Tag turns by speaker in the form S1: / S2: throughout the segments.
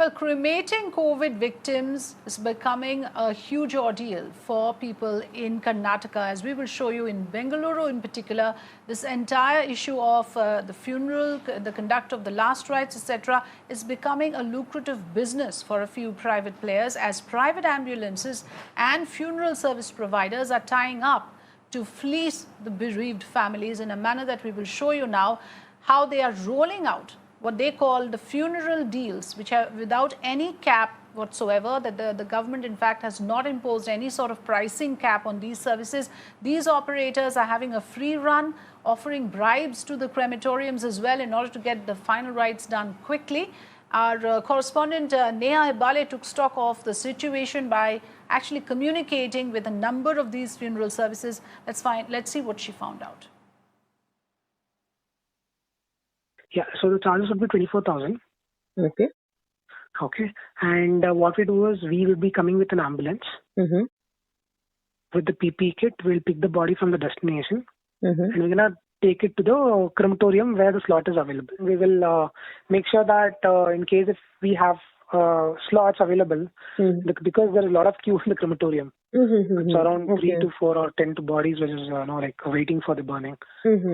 S1: Well, cremating COVID victims is becoming a huge ordeal for people in Karnataka. As we will show you in Bengaluru in particular, this entire issue of the funeral, the conduct of the last rites, etc., is becoming a lucrative business for a few private players as private ambulances and funeral service providers are tying up to fleece the bereaved families in a manner that we will show you now, how they are rolling out what they call the funeral deals, which are without any cap whatsoever, that the government in fact has not imposed any sort of pricing cap on these services. These operators are having a free run, offering bribes to the crematoriums as well in order to get the final rites done quickly. Our correspondent Neha Hebale took stock of the situation by actually communicating with a number of these funeral services. Let's see what she found out.
S2: Yeah, so the charges would be 24,000.
S3: Okay.
S2: Okay. And what we do is we will be coming with an ambulance.
S3: Mm-hmm.
S2: With the PPE kit, we'll pick the body from the destination.
S3: Mm-hmm.
S2: And we're going to take it to the crematorium where the slot is available. We will make sure that in case if we have slots available, because there is a lot of queue in the crematorium. It's around 3 to 4 or 10 bodies, which is like waiting for the burning.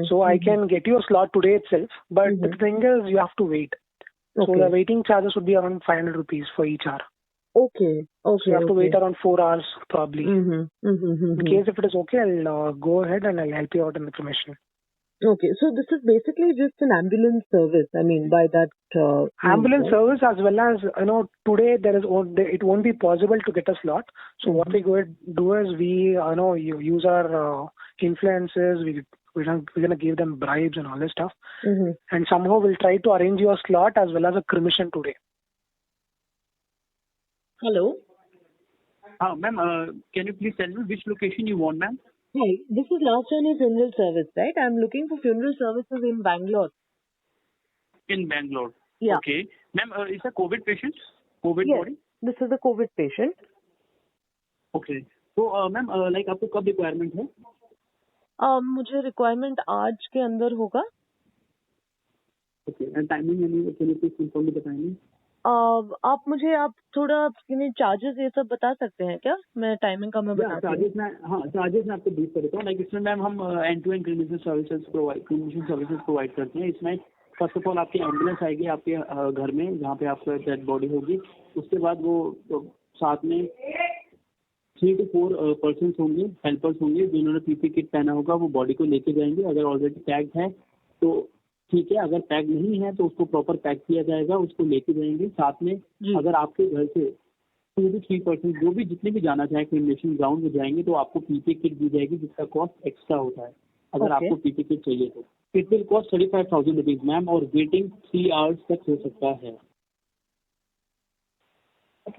S2: So I can get you a slot today itself, but the thing is you have to wait. So the waiting charges would be around 500 rupees for each hour.
S3: Okay.
S2: So you have to wait around 4 hours probably. In case if it is okay, I'll go ahead and I'll help you out in the cremation.
S3: Okay, so this is basically just an ambulance service. I mean, by that
S2: ambulance service, as well as today it won't be possible to get a slot. So what we go and do is we use our influences. We're gonna give them bribes and all this stuff, and somehow we'll try to arrange you a slot as well as a cremation today.
S3: Hello.
S4: Ma'am, can you please tell me which location you want, ma'am?
S3: Hi, this is Last Journey Funeral Service, right? I'm looking for funeral services in Bangalore.
S4: In Bangalore?
S3: Yeah.
S4: Okay. Ma'am, is a COVID patient? COVID
S3: yes,
S4: body?
S3: This is a COVID patient.
S4: Okay. So, ma'am, like आपको कब requirement है?
S3: मुझे requirement आज के अंदर होगा.
S4: Okay. And timing, can you please confirm the timing?
S3: आप थोड़ा चार्जेस ये सब बता सकते हैं क्या? मैं टाइमिंग का मैं बता
S4: चार्जेस में आपको ब्रीफ कर देता हूँ. लाइक इसमें मैम हम end to end cremation services provide करते हैं. इसमें फर्स्ट ऑफ ऑल आपकी एम्बुलेंस आएगी आपके घर में जहाँ पे आपका डेड बॉडी होगी. उसके बाद वो साथ में 3 to 4 पर्सन्स होंगे, हेल्पर्स होंगे, जिन्होंने पीपी किट पहना होगा. वो बॉडी को लेके जाएंगे. अगर ऑलरेडी टैग है तो ठीक है, अगर पैक नहीं है तो उसको प्रॉपर पैक किया जाएगा, उसको लेके जाएंगे. साथ में अगर आपके घर से 2 to 3% जो भी जितने भी जाना चाहे क्रिमिनेशन ग्राउंड में जाएंगे तो आपको पीपी किट दी जाएगी, जिसका कॉस्ट एक्स्ट्रा होता है. अगर आपको पीपी किट चाहिए तो it will cost 35,000 rupees ma'am, और वेटिंग 3 hours तक हो सकता है.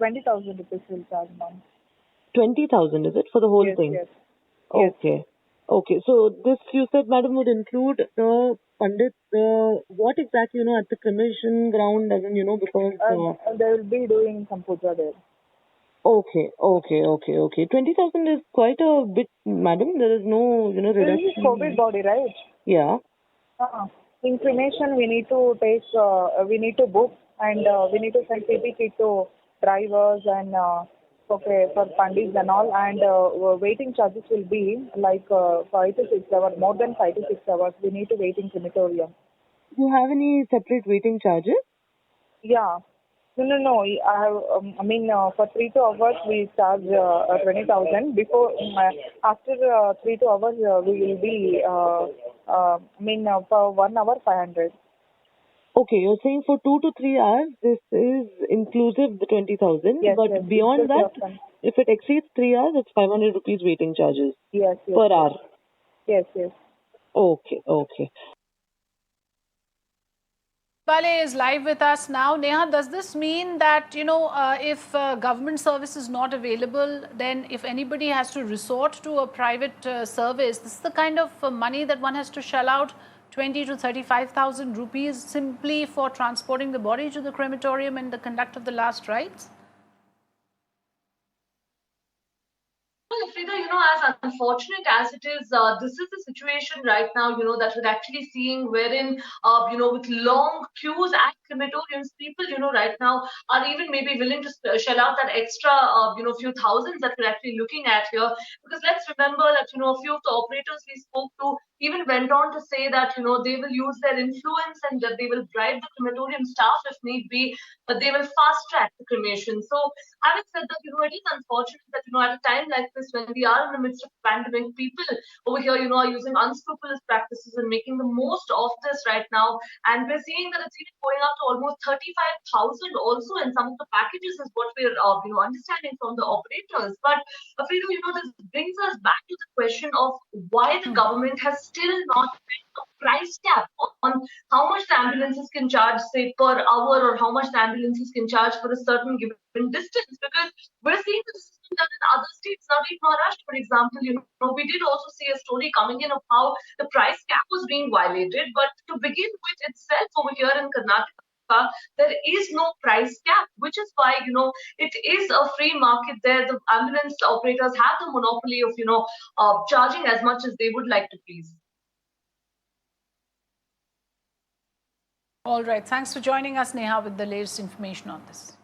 S5: 20,000 rupees will charge, ma'am.
S3: 20,000 is it for the whole thing?
S5: Yes.
S3: Okay. So this you said, madam, would include the Pandit. What exactly, at the cremation ground, because
S5: they will be doing some puja there.
S3: Okay. 20,000 is quite a bit, madam. There is no, reduction.
S5: This is COVID body, right?
S3: Yeah.
S5: In cremation, we need to book, and we need to send PPE kit to drivers and for pandits and all, and waiting charges will be like 5 to 6 hours, more than 5 to 6 hours. We need to wait in crematorium.
S3: Do you have any separate waiting charges?
S5: Yeah. No. I have. For 3 to hours we charge 20,000. Before, after 3 to hours we will be. For 1 hour 500.
S3: Okay, you're saying for 2 to 3 hours this is inclusive the 20,000.
S5: Yes,
S3: but
S5: yes,
S3: beyond that,
S5: often.
S3: If it exceeds 3 hours, it's 500 rupees waiting charges.
S5: Yes.
S3: Per hour.
S5: Yes.
S3: Okay.
S1: Bale is live with us now. Neha, does this mean that, if government service is not available, then if anybody has to resort to a private service, this is the kind of money that one has to shell out, 20 to 35,000 rupees simply for transporting the body to the crematorium and the conduct of the last rites?
S6: Frida, as unfortunate as it is, this is the situation right now, that we're actually seeing wherein, with long queues at crematoriums, people, right now are even maybe willing to shell out that extra, few thousands that we're actually looking at here. Because let's remember that, a few of the operators we spoke to even went on to say that, they will use their influence and that they will bribe the crematorium staff if need be, but they will fast track the cremation. So having said that, it is unfortunate that, at a time like this, when we are in the midst of a pandemic, people over here, are using unscrupulous practices and making the most of this right now. And we're seeing that it's even going up to almost 35,000 also in some of the packages is what we're, understanding from the operators. But, Fredo, this brings us back to the question of why the government has still not set a price cap on how much the ambulances can charge, say, per hour, or how much the ambulances can charge for a certain given distance. Because we're seeing this system done in other states. Now, in Maharashtra, for example, we did also see a story coming in of how the price cap was being violated. But to begin with itself over here in Karnataka, there is no price cap, which is why, it is a free market there. The ambulance operators have the monopoly of, charging as much as they would like to please.
S1: All right. Thanks for joining us, Neha, with the latest information on this.